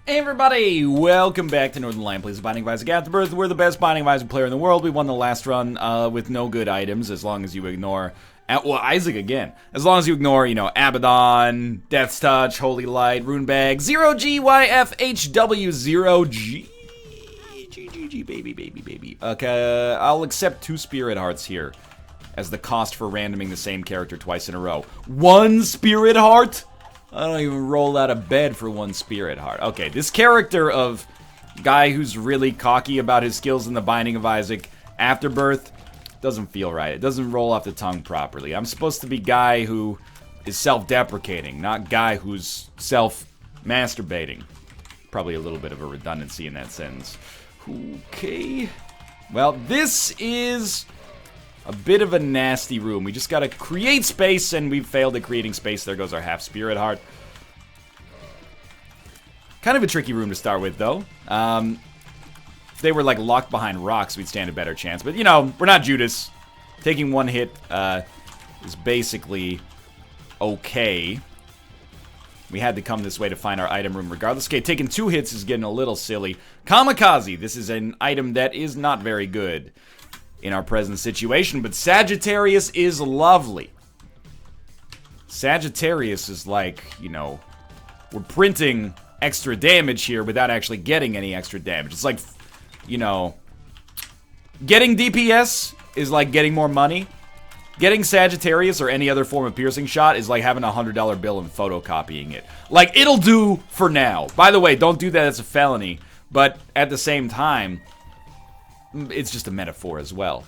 Hey everybody, welcome back to Northern Lion Plays Binding of Isaac Afterbirth. We're the best Binding of Isaac player in the world. We won the last run with no good items, as long as you ignore... Well, Isaac again. As long as you ignore, Abaddon, Death's Touch, Holy Light, Rune Bag, 0GYFHW, 0G... GGG, baby. Okay, I'll accept 2 Spirit Hearts here as the cost for randoming the same character twice in a row. 1 Spirit Heart? I don't even roll out of bed for 1 Spirit Heart. Okay, this character of guy who's really cocky about his skills in the Binding of Isaac Afterbirth doesn't feel right. It doesn't roll off the tongue properly. I'm supposed to be guy who is self-deprecating, not guy who's self-masturbating. Probably a little bit of a redundancy in that sentence. Okay. Well, this is a bit of a nasty room. We just gotta create space, and we've failed at creating space. There goes our half Spirit Heart. Kind of a tricky room to start with, though. If they were, like, locked behind rocks, we'd stand a better chance. But, we're not Judas. Taking 1 hit is basically okay. We had to come this way to find our item room regardless. Okay, taking 2 hits is getting a little silly. Kamikaze. This is an item that is not very good in our present situation, but Sagittarius is lovely. Sagittarius is like, we're printing extra damage here without actually getting any extra damage. It's like, getting DPS is like getting more money. Getting Sagittarius or any other form of piercing shot is like having a $100 bill and photocopying it. Like, it'll do for now. By the way, don't do that, it's a felony. But at the same time, it's just a metaphor as well.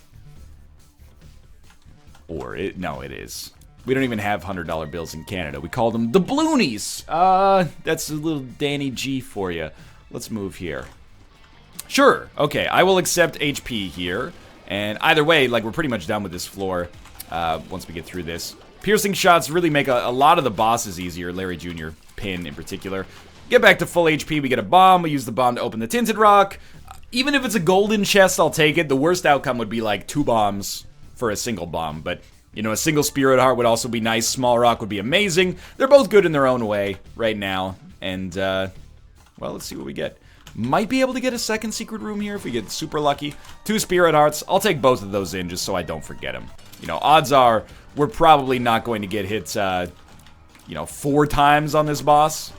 No, it is. We don't even have $100 bills in Canada. We call them the Bloonies. That's a little Danny G for you. Let's move here. Sure, okay, I will accept HP here. And either way, like, we're pretty much done with this floor once we get through this. Piercing shots really make a lot of the bosses easier. Larry Jr., Pin in particular. Get back to full HP, we get a bomb. We use the bomb to open the Tinted Rock. Even if it's a golden chest, I'll take it. The worst outcome would be like 2 bombs for a single bomb. But, a single Spirit Heart would also be nice. Small Rock would be amazing. They're both good in their own way right now. And, well, let's see what we get. Might be able to get a second secret room here if we get super lucky. 2 Spirit Hearts. I'll take both of those in just so I don't forget them. Odds are we're probably not going to get hit, 4 times on this boss.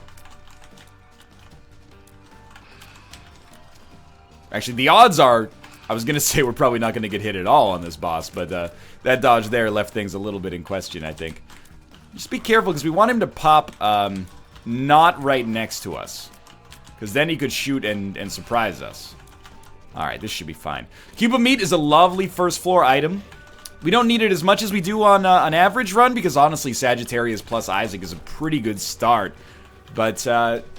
Actually, the odds are, I was going to say we're probably not going to get hit at all on this boss, but that dodge there left things a little bit in question, I think. Just be careful, because we want him to pop not right next to us. Because then he could shoot and surprise us. Alright, this should be fine. Cube of Meat is a lovely first floor item. We don't need it as much as we do on an average run, because honestly, Sagittarius plus Isaac is a pretty good start. But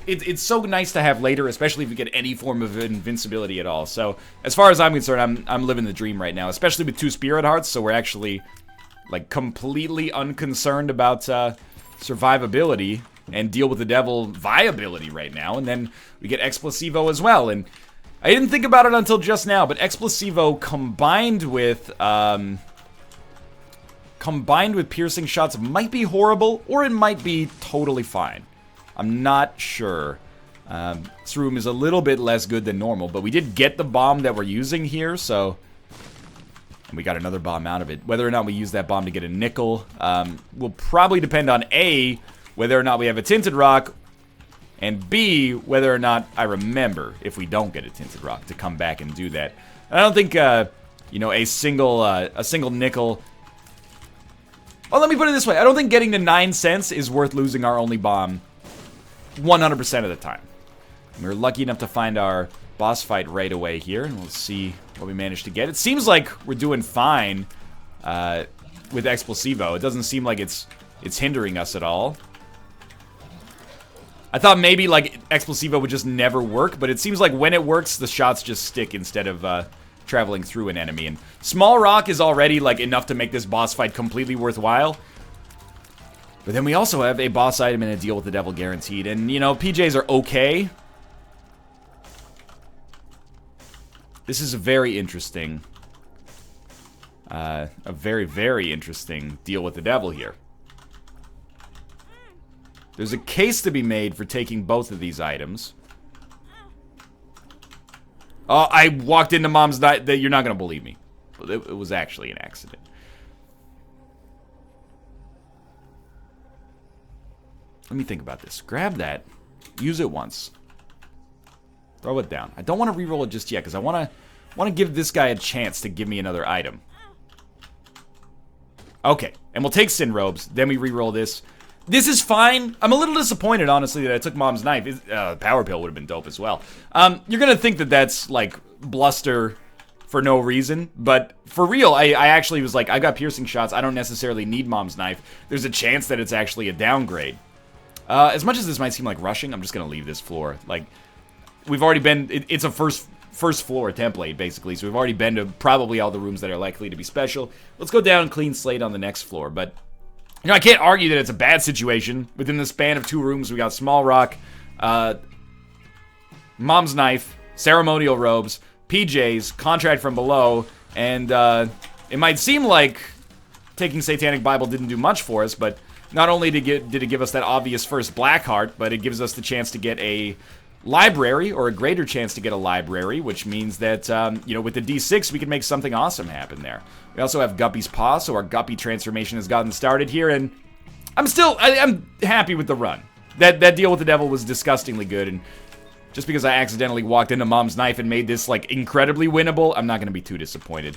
it's so nice to have later, especially if you get any form of invincibility at all. So, as far as I'm concerned, I'm living the dream right now, especially with 2 Spirit Hearts, so we're actually, like, completely unconcerned about survivability and deal with the devil viability right now. And then we get Explosivo as well, and I didn't think about it until just now, but Explosivo combined with piercing shots might be horrible, or it might be totally fine. I'm not sure. This room is a little bit less good than normal, but we did get the bomb that we're using here, so... And we got another bomb out of it. Whether or not we use that bomb to get a nickel will probably depend on A, whether or not we have a Tinted Rock, and B, whether or not I remember, if we don't get a Tinted Rock, to come back and do that. I don't think, a single nickel... Oh, let me put it this way. I don't think getting to 9 cents is worth losing our only bomb 100% of the time. And we were lucky enough to find our boss fight right away here, and we'll see what we managed to get. It seems like we're doing fine with Explosivo. It doesn't seem like it's hindering us at all. I thought maybe, like, Explosivo would just never work, but it seems like when it works, the shots just stick instead of traveling through an enemy. And Small Rock is already, like, enough to make this boss fight completely worthwhile. But then we also have a boss item and a deal with the devil guaranteed. And, PJs are okay. This is a very interesting, very interesting deal with the devil here. There's a case to be made for taking both of these items. I walked into Mom's Knife. You're not going to believe me. But it was actually an accident. Let me think about this. Grab that. Use it once. Throw it down. I don't want to reroll it just yet, because I want to give this guy a chance to give me another item. Okay, and we'll take Sin Robes, then we reroll this. This is fine. I'm a little disappointed, honestly, that I took Mom's Knife. Power Pill would have been dope as well. You're gonna think that that's, like, bluster for no reason, but for real, I actually was like, I got piercing shots, I don't necessarily need Mom's Knife. There's a chance that it's actually a downgrade. As much as this might seem like rushing, I'm just gonna leave this floor. Like, we've already been, it's a first floor template, basically, so we've already been to probably all the rooms that are likely to be special. Let's go down clean slate on the next floor, but, you know, I can't argue that it's a bad situation. Within the span of 2 rooms, we got Small Rock, Mom's Knife, Ceremonial Robes, PJs, Contract from Below, and it might seem like taking Satanic Bible didn't do much for us, but not only did it give us that obvious first Black Heart, but it gives us the chance to get a library, or a greater chance to get a library, which means that, you know, with the D6, we can make something awesome happen there. We also have Guppy's Paw, so our Guppy transformation has gotten started here, and I'm happy with the run. That deal with the devil was disgustingly good, and just because I accidentally walked into Mom's Knife and made this, like, incredibly winnable, I'm not going to be too disappointed.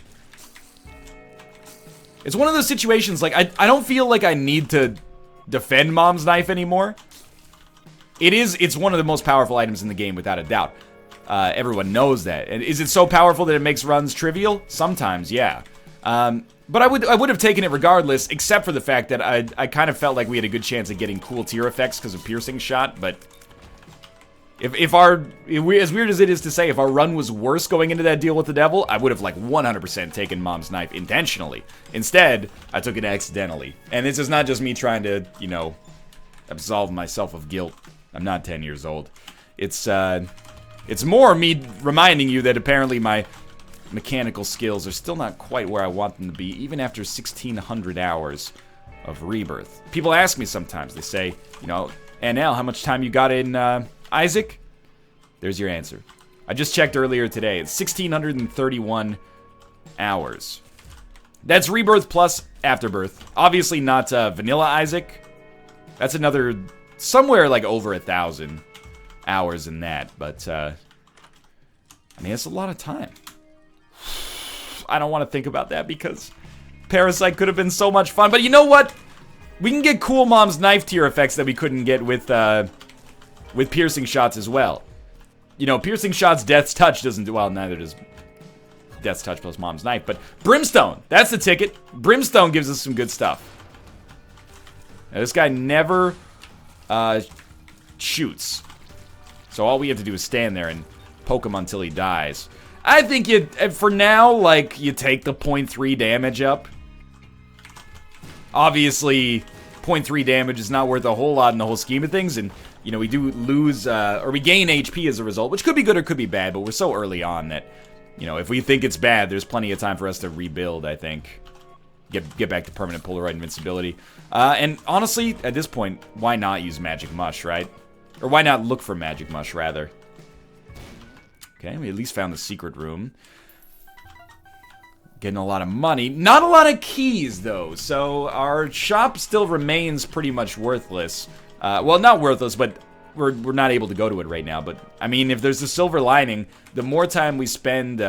It's one of those situations, like, I don't feel like I need to defend Mom's Knife anymore. It's one of the most powerful items in the game, without a doubt. Everyone knows that. And is it so powerful that it makes runs trivial? Sometimes, yeah. But I would have taken it regardless, except for the fact that I kind of felt like we had a good chance of getting cool tier effects because of Piercing Shot, but as weird as it is to say, if our run was worse going into that deal with the devil, I would have, like, 100% taken Mom's Knife intentionally. Instead, I took it accidentally. And this is not just me trying to, you know, absolve myself of guilt. I'm not 10 years old. It's more me reminding you that apparently my mechanical skills are still not quite where I want them to be, even after 1,600 hours of Rebirth. People ask me sometimes, they say, you know, NL, how much time you got in, Isaac? There's your answer. I just checked earlier today. It's 1,631 hours. That's Rebirth plus Afterbirth. Obviously not Vanilla Isaac. That's another, somewhere like over 1,000 hours in that. But, I mean, it's a lot of time. I don't want to think about that because Parasite could have been so much fun. But you know what? We can get cool Mom's Knife tier effects that we couldn't get with Piercing Shots as well. You know, Piercing Shots Death's Touch doesn't do well, neither does Death's Touch plus Mom's Knife, but Brimstone, that's the ticket. Brimstone gives us some good stuff. Now, this guy never shoots. So all we have to do is stand there and poke him until he dies. I think for now, like, you take the 0.3 damage up. Obviously, 0.3 damage is not worth a whole lot in the whole scheme of things, and, you know, we do lose, or we gain HP as a result, which could be good or could be bad, but we're so early on that, you know, if we think it's bad, there's plenty of time for us to rebuild, I think. Get back to permanent Polaroid invincibility. And honestly, at this point, why not use Magic Mush, right? Or why not look for Magic Mush, rather? Okay, we at least found the secret room. Getting a lot of money. Not a lot of keys, though, so our shop still remains pretty much worthless. Well, not worthless, but we're not able to go to it right now. But, I mean, if there's a silver lining, the more time we spend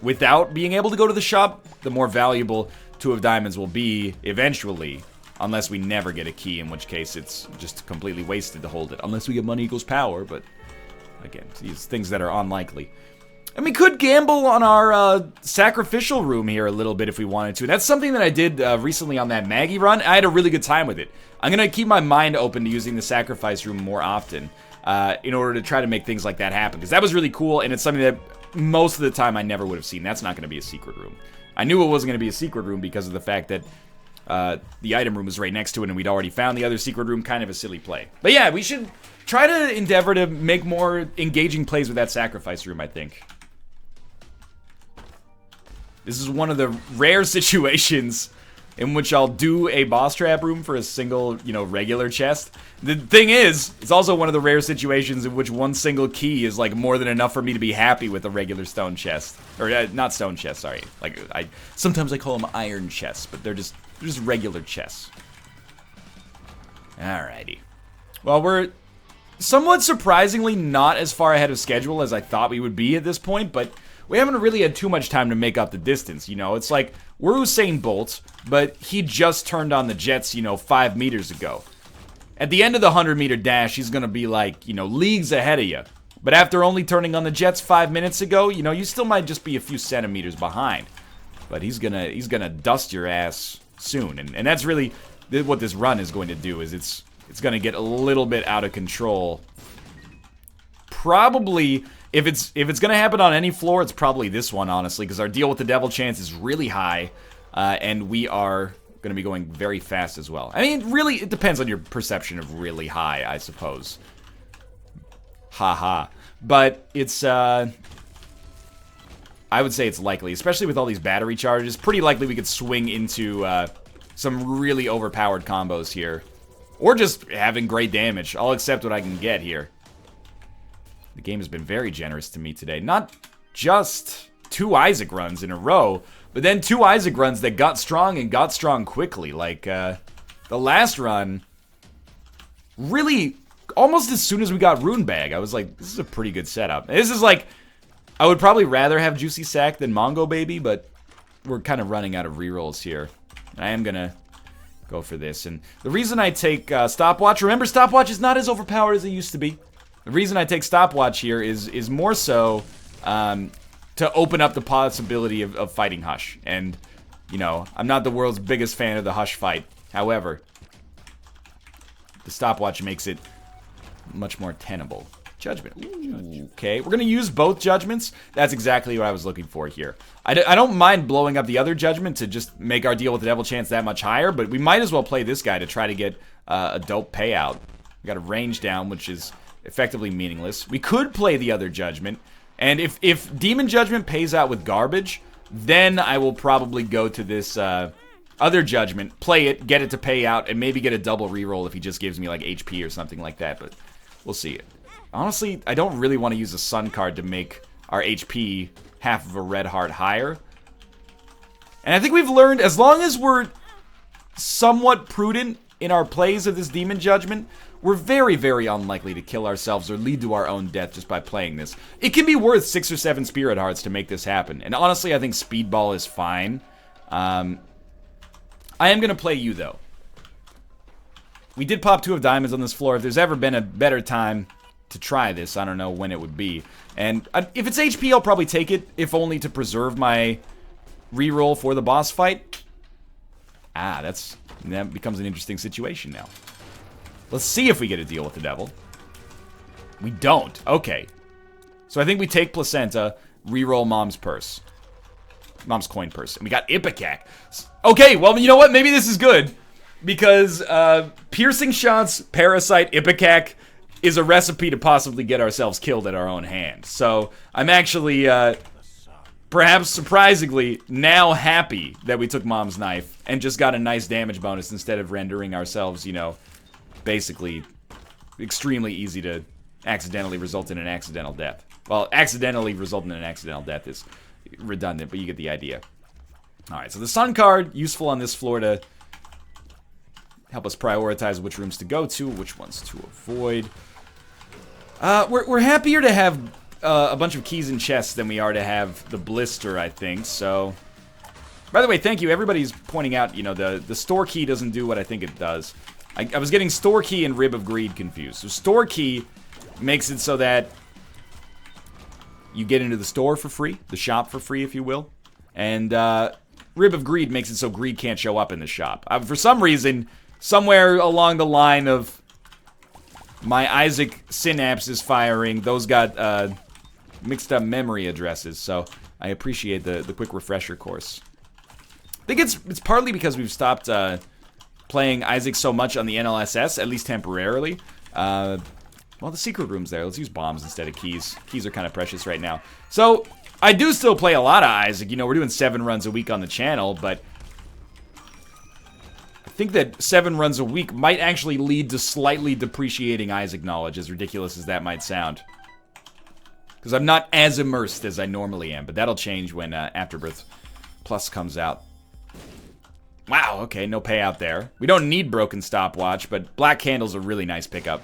without being able to go to the shop, the more valuable Two of Diamonds will be eventually. Unless we never get a key, in which case it's just completely wasted to hold it. Unless we get money equals power, but again, these things that are unlikely. And we could gamble on our sacrificial room here a little bit if we wanted to. That's something that I did recently on that Maggie run. I had a really good time with it. I'm going to keep my mind open to using the sacrifice room more often in order to try to make things like that happen. Because that was really cool, and it's something that most of the time I never would have seen. That's not going to be a secret room. I knew it wasn't going to be a secret room because of the fact that the item room was right next to it, and we'd already found the other secret room. Kind of a silly play. But yeah, we should try to endeavor to make more engaging plays with that sacrifice room, I think. This is one of the rare situations in which I'll do a boss trap room for a single, you know, regular chest. The thing is, it's also one of the rare situations in which one single key is, like, more than enough for me to be happy with a regular stone chest. Or, not stone chest, sorry. Like, sometimes I call them iron chests, but they're just regular chests. Alrighty. Well, we're somewhat surprisingly not as far ahead of schedule as I thought we would be at this point, but we haven't really had too much time to make up the distance, you know? It's like, we're Usain Bolt, but he just turned on the jets, you know, 5 meters ago. At the end of the 100-meter dash, he's gonna be like, you know, leagues ahead of you. But after only turning on the jets 5 minutes ago, you know, you still might just be a few centimeters behind. But he's gonna dust your ass soon, and that's really what this run is going to do, is it's gonna get a little bit out of control. Probably, if it's gonna happen on any floor, it's probably this one, honestly, because our deal with the devil chance is really high, and we are gonna be going very fast as well. I mean, really, it depends on your perception of really high, I suppose. Haha. But it's, I would say it's likely, especially with all these battery charges. Pretty likely we could swing into some really overpowered combos here. Or just having great damage. I'll accept what I can get here. The game has been very generous to me today. Not just 2 Isaac runs in a row, but then 2 Isaac runs that got strong and got strong quickly. Like, the last run, really, almost as soon as we got Rune Bag, I was like, this is a pretty good setup. This is like, I would probably rather have Juicy Sack than Mongo Baby, but we're kind of running out of rerolls here. I am gonna go for this. And the reason I take Stopwatch, remember, Stopwatch is not as overpowered as it used to be. The reason I take Stopwatch here is more so to open up the possibility of fighting Hush. And, you know, I'm not the world's biggest fan of the Hush fight. However, the Stopwatch makes it much more tenable. Judgment. Ooh, okay, we're gonna use both judgments. That's exactly what I was looking for here. I don't mind blowing up the other judgment to just make our deal with the devil chance that much higher, but we might as well play this guy to try to get a dope payout. We got a range down, which is effectively meaningless. We could play the other judgment, and if Demon Judgment pays out with garbage, then I will probably go to this other judgment, play it, get it to pay out, and maybe get a double reroll if he just gives me like HP or something like that, but we'll see. Honestly, I don't really want to use a Sun card to make our HP half of a red heart higher. And I think we've learned, as long as we're somewhat prudent in our plays of this Demon Judgment, we're very, very unlikely to kill ourselves or lead to our own death just by playing this. It can be worth 6 or 7 Spirit Hearts to make this happen. And honestly, I think Speedball is fine. I am going to play you, though. We did pop 2 of diamonds on this floor. If there's ever been a better time to try this, I don't know when it would be. And if it's HP, I'll probably take it, if only to preserve my reroll for the boss fight. Ah, that becomes an interesting situation now. Let's see if we get a deal with the devil. We don't. Okay. So I think we take Placenta, reroll Mom's purse. Mom's coin purse. And we got Ipecac. Okay, well, you know what? Maybe this is good. Because piercing shots, Parasite, Ipecac is a recipe to possibly get ourselves killed at our own hand. So I'm actually, perhaps surprisingly, now happy that we took Mom's knife and just got a nice damage bonus instead of rendering ourselves, you know, basically extremely easy to accidentally result in an accidental death. Well, accidentally result in an accidental death is redundant, but you get the idea. Alright, so the Sun card, useful on this floor to help us prioritize which rooms to go to, which ones to avoid. We're happier to have a bunch of keys and chests than we are to have the blister, I think, so... By the way, thank you. Everybody's pointing out, you know, the store key doesn't do what I think it does. I was getting store key and Rib of Greed confused. So store key makes it so that you get into the store for free, the shop for free, if you will. And Rib of Greed makes it so greed can't show up in the shop. For some reason, somewhere along the line of my Isaac synapses firing, those got mixed up memory addresses. So I appreciate the quick refresher course. I think it's partly because we've stopped playing Isaac so much on the NLSS, at least temporarily. Well, the secret room's there. Let's use bombs instead of keys. Keys are kind of precious right now. So, I do still play a lot of Isaac. You know, we're doing 7 runs a week on the channel, but think that 7 runs a week might actually lead to slightly depreciating Isaac knowledge, as ridiculous as that might sound. Because I'm not as immersed as I normally am, but that'll change when Afterbirth Plus comes out. Wow, okay, no payout there. We don't need Broken Stopwatch, but Black Candle's a really nice pickup.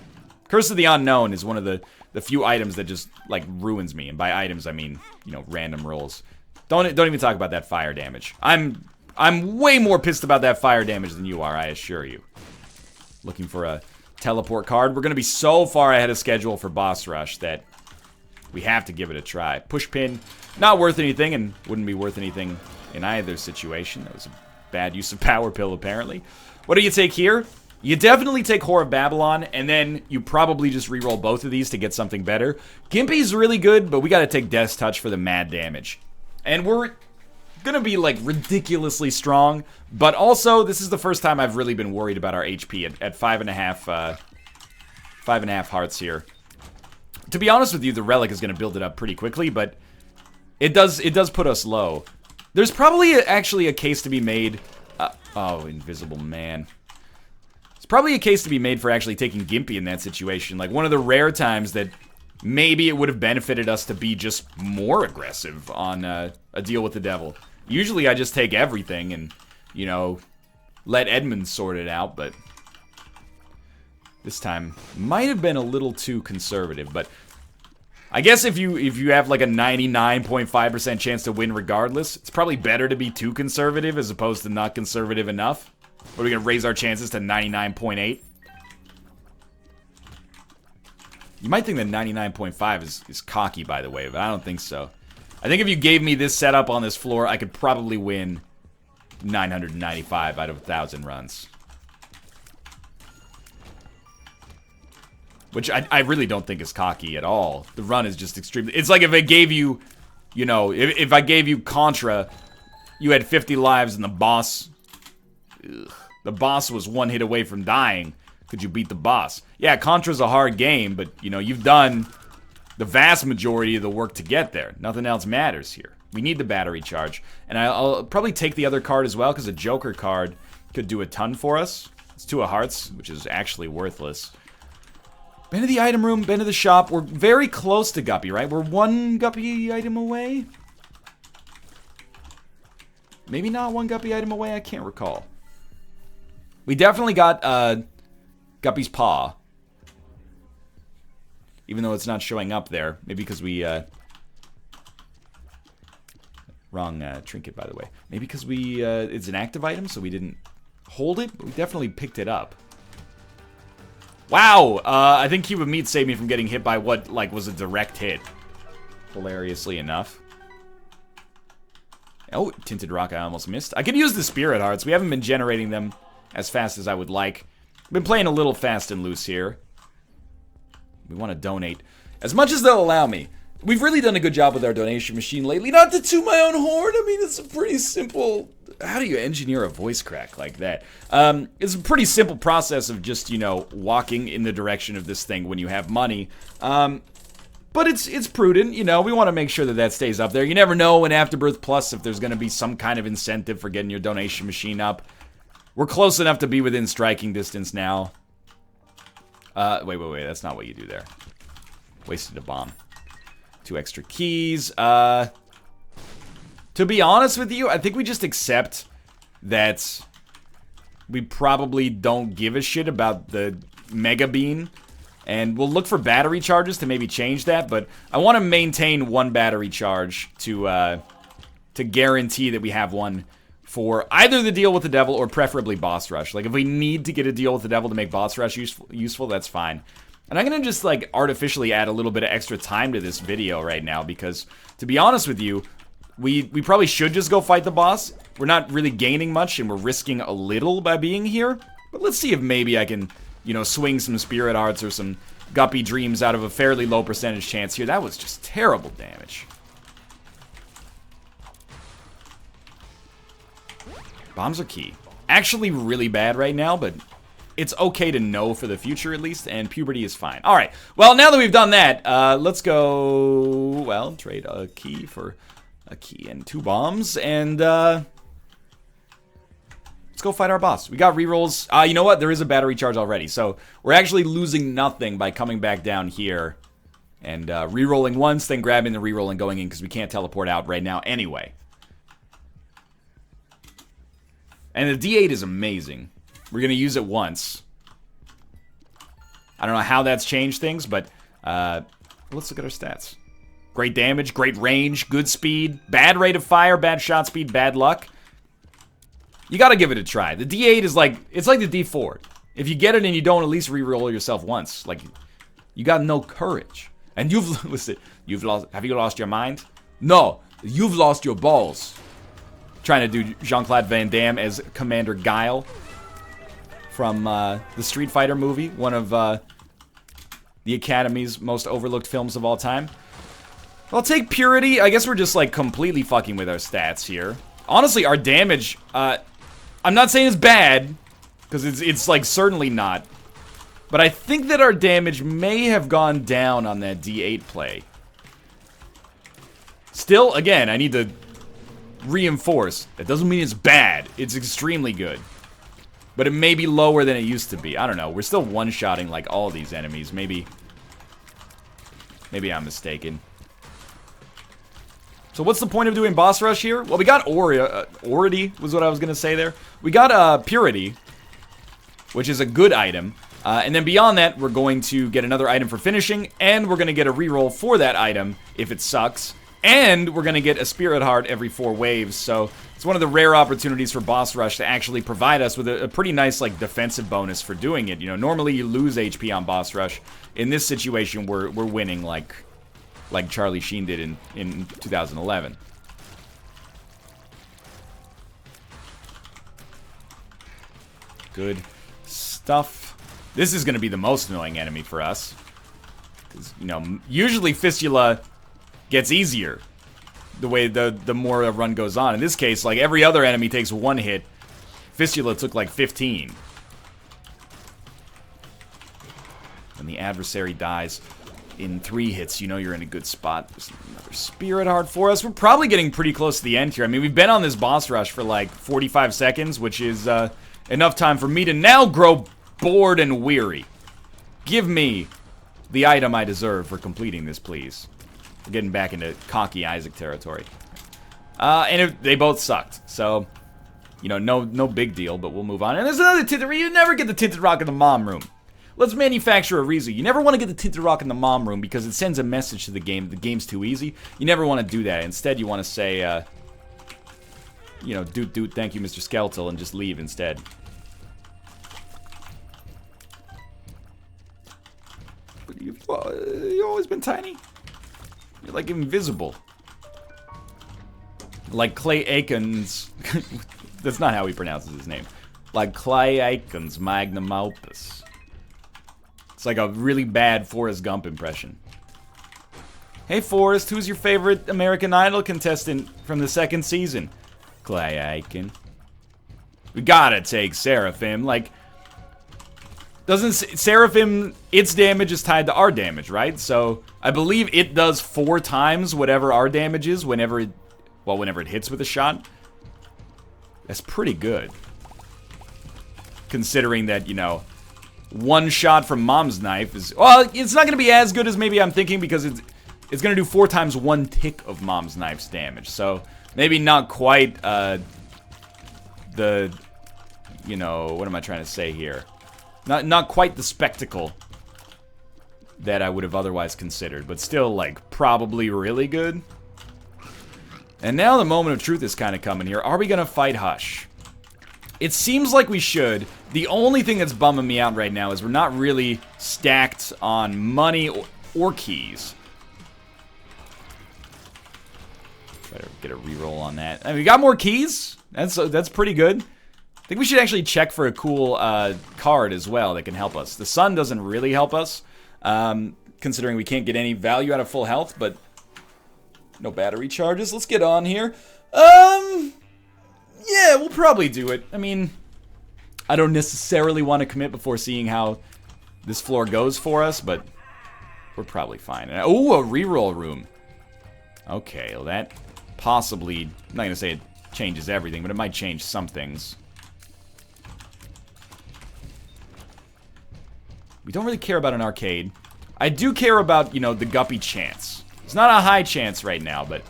Curse of the Unknown is one of the few items that just, like, ruins me. And by items, I mean, you know, random rolls. Don't even talk about that fire damage. I'm way more pissed about that fire damage than you are, I assure you. Looking for a teleport card. We're going to be so far ahead of schedule for Boss Rush that we have to give it a try. Push pin, not worth anything, and wouldn't be worth anything in either situation. That was a bad use of Power Pill, apparently. What do you take here? You definitely take Whore of Babylon, and then you probably just reroll both of these to get something better. Gimpy's really good, but we got to take Death's Touch for the mad damage. And we're gonna be, like, ridiculously strong, but also, this is the first time I've really been worried about our HP at 5.5 hearts here. To be honest with you, the Relic is gonna build it up pretty quickly, but it does put us low. There's probably actually a case to be made, oh, Invisible Man. It's probably a case to be made for actually taking Gimpy in that situation, like one of the rare times that maybe it would have benefited us to be just more aggressive on a deal with the devil. Usually I just take everything and, you know, let Edmund sort it out, but this time might have been a little too conservative. But I guess if you have like a 99.5% chance to win regardless, it's probably better to be too conservative as opposed to not conservative enough. What, are we going to raise our chances to 99.8? You might think that 99.5 is cocky, by the way, but I don't think so. I think if you gave me this setup on this floor, I could probably win 995 out of 1,000 runs. Which I really don't think is cocky at all. The run is just extremely... It's like if I gave you, you know, if I gave you Contra, you had 50 lives and the boss... Ugh, the boss was 1 hit away from dying. Could you beat the boss? Yeah, Contra's a hard game, but, you know, you've done the vast majority of the work to get there. Nothing else matters here. We need the battery charge. And I'll probably take the other card as well, because a Joker card could do a ton for us. It's 2 of Hearts, which is actually worthless. Been to the item room, been to the shop. We're very close to Guppy, right? We're 1 Guppy item away? Maybe not 1 Guppy item away, I can't recall. We definitely got, Guppy's Paw. Even though it's not showing up there. Maybe because we, wrong, trinket, by the way. Maybe because we, it's an active item, so we didn't hold it, but we definitely picked it up. Wow! I think Cube of Meat saved me from getting hit by what, like, was a direct hit. Hilariously enough. Oh, Tinted Rock I almost missed. I could use the Spirit Hearts. We haven't been generating them as fast as I would like. Been playing a little fast and loose here. We want to donate as much as they'll allow me. We've really done a good job with our donation machine lately. Not to toot my own horn. I mean, it's a pretty simple... How do you engineer a voice crack like that? It's a pretty simple process of just, you know, walking in the direction of this thing when you have money. But it's prudent, you know. We want to make sure that that stays up there. You never know in Afterbirth Plus if there's going to be some kind of incentive for getting your donation machine up. We're close enough to be within striking distance now. Wait. That's not what you do there. Wasted a bomb. 2 extra keys. To be honest with you, I think we just accept that we probably don't give a shit about the Mega Bean. And we'll look for battery charges to maybe change that. But I want to maintain 1 battery charge to guarantee that we have one for either the deal with the devil or preferably boss rush. Like, if we need to get a deal with the devil to make boss rush useful, that's fine. And I'm going to just, like, artificially add a little bit of extra time to this video right now because, to be honest with you, we probably should just go fight the boss. We're not really gaining much, and we're risking a little by being here. But let's see if maybe I can, you know, swing some Spirit Hearts or some Guppy Dreams out of a fairly low percentage chance here. That was just terrible damage. Bombs are key. Actually really bad right now, but it's okay to know for the future at least, and puberty is fine. Alright, well, now that we've done that, let's go, well, trade a key for a key and 2 bombs, and Let's go fight our boss. We got rerolls. You know what? There is a battery charge already. So we're actually losing nothing by coming back down here and rerolling once, then grabbing the reroll and going in because we can't teleport out right now anyway. And the D8 is amazing. We're going to use it once. I don't know how that's changed things, but let's look at our stats. Great damage, great range, good speed, bad rate of fire, bad shot speed, bad luck. You gotta give it a try. The D8 is like, it's like the D4. If you get it and you don't, at least reroll yourself once. Like, you got no courage. And listen, have you lost your mind? No, you've lost your balls. Trying to do Jean-Claude Van Damme as Commander Guile from the Street Fighter movie, one of the Academy's most overlooked films of all time. I'll take Purity. I guess we're just like completely fucking with our stats here. Honestly, our damage, I'm not saying it's bad, because it's like certainly not. But I think that our damage may have gone down on that D8 play. Still, again, I need to reinforce. That doesn't mean it's bad. It's extremely good. But it may be lower than it used to be. I don't know. We're still one-shotting like all these enemies. Maybe I'm mistaken. So what's the point of doing boss rush here? Well, we got Ority was what I was going to say there. We got Purity, which is a good item. And then beyond that, we're going to get another item for finishing, and we're going to get a reroll for that item if it sucks. And we're going to get a Spirit Heart every 4 waves, so it's one of the rare opportunities for boss rush to actually provide us with a pretty nice like defensive bonus for doing it. You know, normally you lose HP on boss rush. In this situation, we're winning like Charlie Sheen did in 2011. Good stuff. This is going to be the most annoying enemy for us. Because, you know, usually Fistula gets easier the way the more a run goes on. In this case, like every other enemy takes 1 hit. Fistula took like 15. When the adversary dies in 3 hits, you know you're in a good spot. There's another Spirit Heart for us. We're probably getting pretty close to the end here. I mean, we've been on this boss rush for like 45 seconds, which is enough time for me to now grow bored and weary. Give me the item I deserve for completing this, please. We're getting back into cocky Isaac territory. And they both sucked, so, you know, no big deal, but we'll move on. And there's another tinted. You never get the tinted rock in the mom room. Let's manufacture a Rizu. You never want to get the tinted rock in the mom room because it sends a message to the game. The game's too easy. You never want to do that. Instead, you want to say, you know, doot, thank you, Mr. Skeletal, and just leave instead. But you've always been tiny. You're like invisible. Like Clay Aiken's... That's not how he pronounces his name. Like Clay Aiken's magnum opus. It's like a really bad Forrest Gump impression. Hey Forrest, who's your favorite American Idol contestant from the 2nd season? Clay Aiken. We gotta take Seraphim. Like, doesn't Seraphim, its damage is tied to our damage, right? So, I believe it does 4 times whatever our damage is whenever it hits with a shot. That's pretty good. Considering that, you know, 1 shot from Mom's Knife is... Well, it's not going to be as good as maybe I'm thinking because it's going to do 4 times 1 tick of Mom's Knife's damage. So, maybe not quite, the... You know, what am I trying to say here? Not quite the spectacle that I would have otherwise considered, but still, like, probably really good. And now the moment of truth is kind of coming here. Are we going to fight Hush? It seems like we should. The only thing that's bumming me out right now is we're not really stacked on money or keys. Try to get a reroll on that. I mean, we got more keys. That's pretty good. I think we should actually check for a cool card as well that can help us. The sun doesn't really help us, considering we can't get any value out of full health, but no battery charges. Let's get on here. Yeah, we'll probably do it. I mean, I don't necessarily want to commit before seeing how this floor goes for us, but we're probably fine. Oh, a reroll room. Okay, well that possibly, I'm not going to say it changes everything, but it might change some things. We don't really care about an arcade. I do care about, you know, the guppy chance. It's not a high chance right now, but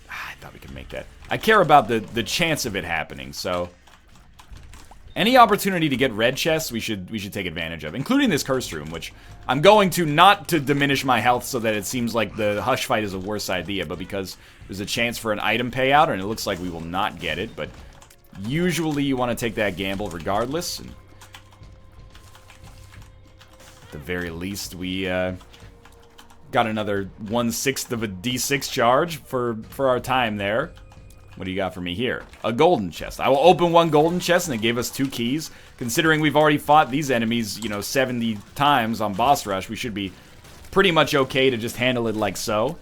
I thought we could make that. I care about the chance of it happening, so any opportunity to get red chests, we should take advantage of, including this cursed room, which I'm going to not to diminish my health so that it seems like the hush fight is a worse idea, but because there's a chance for an item payout, and it looks like we will not get it, but usually you want to take that gamble regardless. And at the very least, we got another 1/6 of a D6 charge for our time there. What do you got for me here? A golden chest. I will open one golden chest, and it gave us 2 keys. Considering we've already fought these enemies, you know, 70 times on boss rush, we should be pretty much okay to just handle it like so.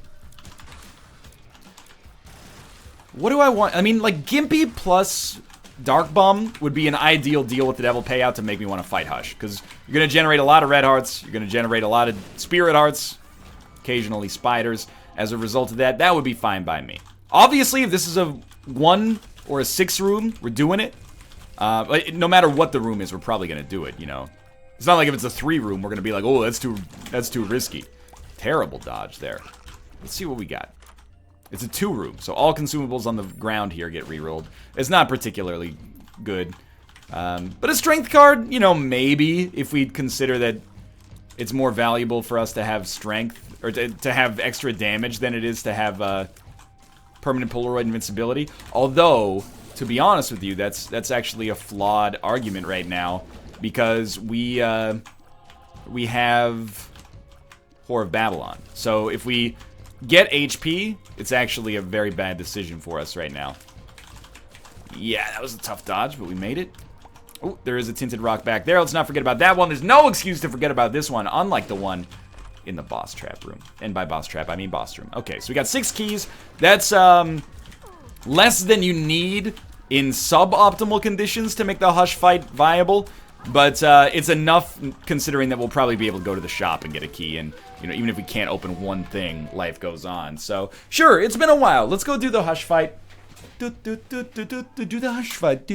What do I want? I mean, like, Gimpy plus Dark Bum would be an ideal deal with the Devil Payout to make me want to fight Hush. Because you're going to generate a lot of red hearts. You're going to generate a lot of spirit hearts. Occasionally spiders. As a result of that, that would be fine by me. Obviously, if this is a 1 or a 6 room, we're doing it. No matter what the room is, we're probably going to do it, you know. It's not like if it's a 3 room, we're going to be like, oh, that's too risky. Terrible dodge there. Let's see what we got. It's a 2 room, so all consumables on the ground here get rerolled. It's not particularly good. But a strength card, you know, maybe, if we consider that it's more valuable for us to have strength, or to have extra damage than it is to have permanent Polaroid invincibility. Although, to be honest with you, that's actually a flawed argument right now, because we have Whore of Babylon. So if we get HP, it's actually a very bad decision for us right now. Yeah, that was a tough dodge, but we made it. Oh, there is a tinted rock back there. Let's not forget about that one. There's no excuse to forget about this one, unlike the one in the boss trap room. And by boss trap, I mean boss room. Okay, so we got 6 keys. That's less than you need in suboptimal conditions to make the Hush fight viable. But it's enough considering that we'll probably be able to go to the shop and get a key. And, you know, even if we can't open one thing, life goes on. So, sure, it's been a while. Let's go do the Hush fight. Do the Hush fight.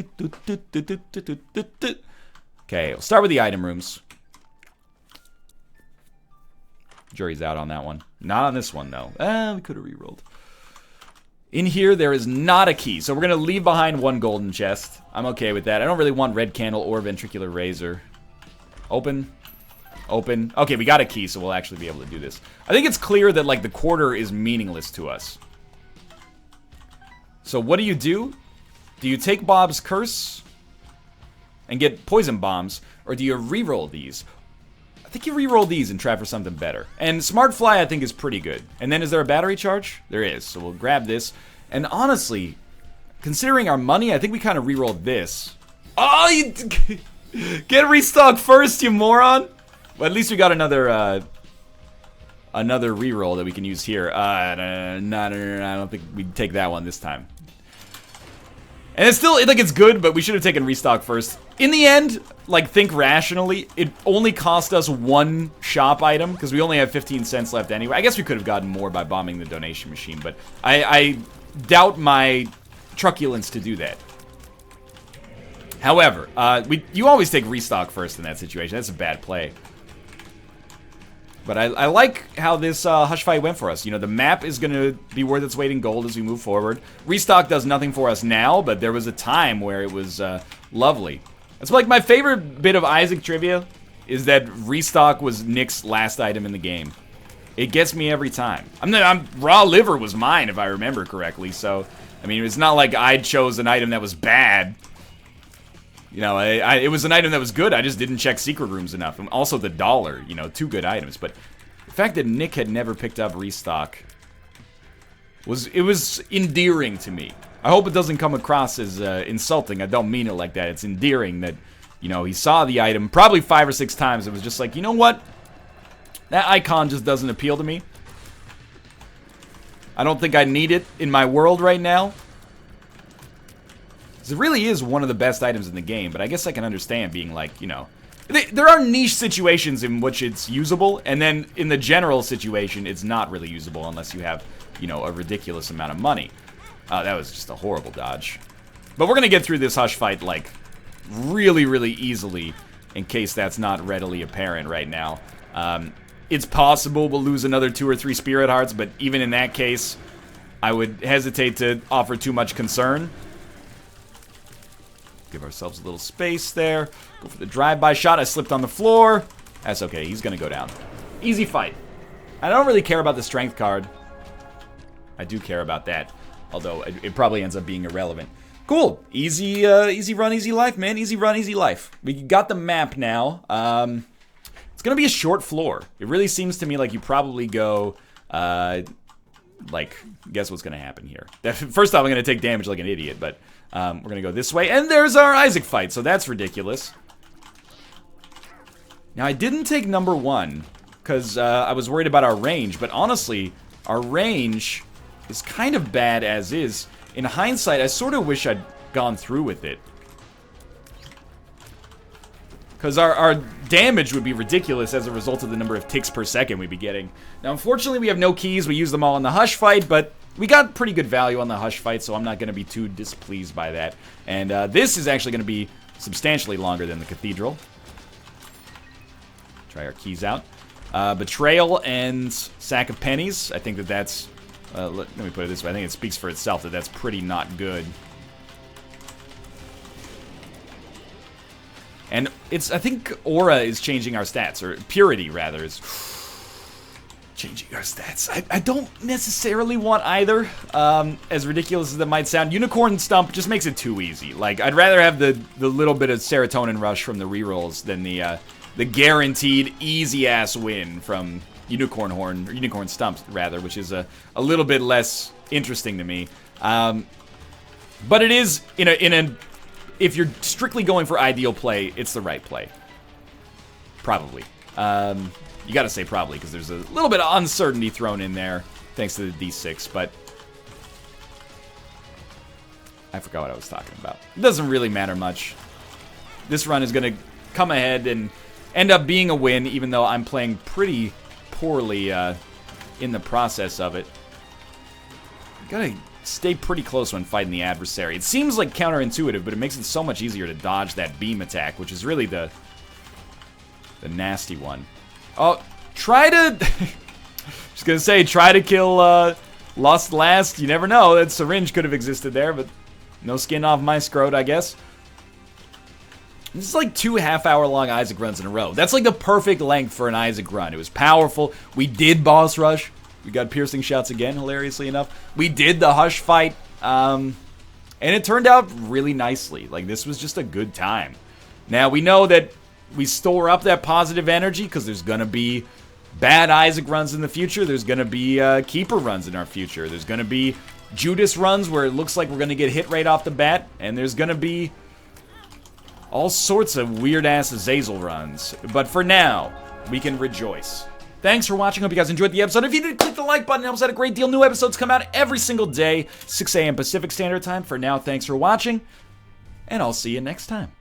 Okay, we'll start with the item rooms. Jury's out on that one. Not on this one, though. We could have rerolled. In here, there is not a key, so we're going to leave behind 1 golden chest. I'm okay with that. I don't really want red candle or ventricular razor. Open. Open. Okay, we got a key, so we'll actually be able to do this. I think it's clear that, like, the quarter is meaningless to us. So what do? Do you take Bob's curse and get poison bombs, or do you reroll these? I think you reroll these and try for something better. And Smart Fly, I think, is pretty good. And then is there a battery charge? There is. So we'll grab this. And honestly, considering our money, I think we kind of rerolled this. Oh, you get restock first, you moron! Well, at least we got another reroll that we can use here. No, I don't think we'd take that one this time. And it's still, like, it's good, but we should have taken restock first. In the end, like, think rationally, it only cost us 1 shop item, because we only have 15 cents left anyway. I guess we could have gotten more by bombing the donation machine, but I doubt my truculence to do that. However, you always take restock first in that situation. That's a bad play. But I like how this Hush fight went for us. You know, the map is going to be worth its weight in gold as we move forward. Restock does nothing for us now, but there was a time where it was lovely. That's like my favorite bit of Isaac trivia is that restock was Nick's last item in the game. It gets me every time. Raw liver was mine, if I remember correctly. So, I mean, it's not like I chose an item that was bad. You know, it was an item that was good. I just didn't check secret rooms enough. And also the dollar, you know, 2 good items. But the fact that Nick had never picked up restock was endearing to me. I hope it doesn't come across as insulting. I don't mean it like that. It's endearing that, you know, he saw the item probably 5 or 6 times. It was just like, you know what? That icon just doesn't appeal to me. I don't think I need it in my world right now. It really is one of the best items in the game, but I guess I can understand being like, you know, there are niche situations in which it's usable, and then in the general situation, it's not really usable unless you have, you know, a ridiculous amount of money. That was just a horrible dodge. But we're going to get through this Hush fight, like, really, really easily in case that's not readily apparent right now. It's possible we'll lose another 2 or 3 Spirit Hearts, but even in that case, I would hesitate to offer too much concern. Give ourselves a little space there. Go for the drive-by shot. I slipped on the floor. That's okay. He's going to go down. Easy fight. I don't really care about the strength card. I do care about that, although it probably ends up being irrelevant. Cool. Easy run, easy life, man. Easy run, easy life. We got the map now. It's going to be a short floor. It really seems to me like you probably go... guess what's going to happen here. First off, I'm going to take damage like an idiot, but we're going to go this way. And there's our Isaac fight, so that's ridiculous. Now, I didn't take number 1 because I was worried about our range, but honestly, our range is kind of bad as is. In hindsight, I sort of wish I'd gone through with it. Because our damage would be ridiculous as a result of the number of ticks per second we'd be getting. Now, unfortunately, we have no keys. We use them all in the Hush fight, but we got pretty good value on the Hush fight, so I'm not going to be too displeased by that. And this is actually going to be substantially longer than the Cathedral. Try our keys out. Betrayal and Sack of Pennies. I think that's... let me put it this way. I think it speaks for itself that that's pretty not good. And I think Aura is changing our stats, or Purity, rather, is changing our stats. I don't necessarily want either, as ridiculous as that might sound. Unicorn Stump just makes it too easy. Like, I'd rather have the little bit of serotonin rush from the rerolls than the guaranteed easy-ass win from Unicorn Horn, or Unicorn Stump, rather, which is a little bit less interesting to me. But it is, if you're strictly going for ideal play, it's the right play. Probably. You gotta say probably, because there's a little bit of uncertainty thrown in there, thanks to the D6, but... I forgot what I was talking about. It doesn't really matter much. This run is gonna come ahead and end up being a win, even though I'm playing pretty poorly in the process of it. Gotta stay pretty close when fighting the adversary. It seems like counterintuitive, but it makes it so much easier to dodge that beam attack, which is really the nasty one. Oh, try to... Just gonna say, try to kill Lost Last. You never know. That syringe could have existed there, but no skin off my scrot, I guess. This is like 2 half-hour-long Isaac runs in a row. That's like the perfect length for an Isaac run. It was powerful. We did boss rush. We got piercing shots again, hilariously enough. We did the Hush fight, and it turned out really nicely. Like, this was just a good time. Now, we know that we store up that positive energy because there's going to be bad Isaac runs in the future. There's going to be Keeper runs in our future. There's going to be Judas runs where it looks like we're going to get hit right off the bat. And there's going to be all sorts of weird-ass Azazel runs. But for now, we can rejoice. Thanks for watching. Hope you guys enjoyed the episode. If you did, click the like button. It helps out a great deal. New episodes come out every single day, 6 a.m. Pacific Standard Time. For now, thanks for watching, and I'll see you next time.